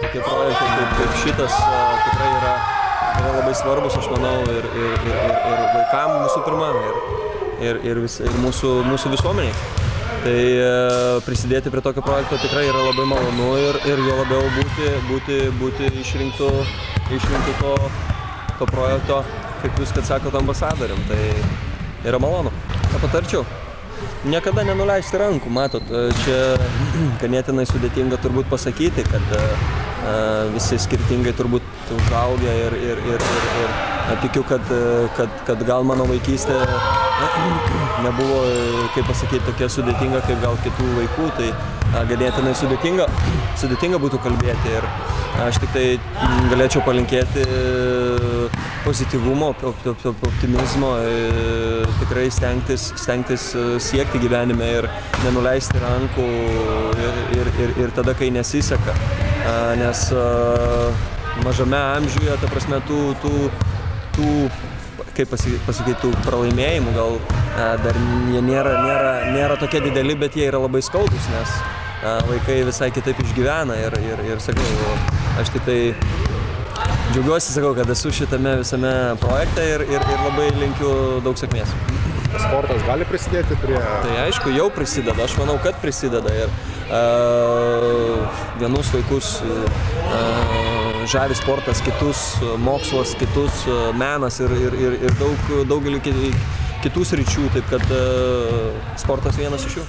tokie projektai kaip šitas tikrai yra labai svarbus, aš manau, ir vaikam visų pirma, ir mūsų visuomeniai. Tai prisidėti prie tokio projekto tikrai yra labai malonu ir jo labiau būti išrinktų to projekto, kaip jūs, kad sakot, ambasadorium. Tai yra malonu. Ką patarčiau? Niekada nenuleisti rankų, matot, čia ganėtinai sudėtinga turbūt pasakyti, kad visi skirtingai turbūt užaugę ir tikiu, kad gal mano vaikystė nebuvo, kaip pasakyti, tokia sudėtinga kaip gal kitų vaikų, tai ganėtinai sudėtinga būtų kalbėti ir aš tik tai galėčiau palinkėti pozityvumo, optimizmo, tikrai stengtis siekti gyvenime ir nenuleisti rankų ir tada, kai nesiseka, nes mažame amžiuje, ta prasme, tų kaip pasakyti, tų pralaimėjimų gal dar jie nėra tokie dideli, bet jie yra labai skaudus, nes vaikai visai kitaip išgyvena ir sakau, aš tik tai džiaugiuosi, sakau, kad esu šitame visame projekte ir labai linkiu daug sėkmės. Sportas gali prisidėti prie... Tai aišku, jau prisideda, aš manau, kad prisideda ir vienus vaikus žavi sportas, kitus mokslas, kitus menas ir daugelį kitų sričių, taip kad sportas vienas iš jų.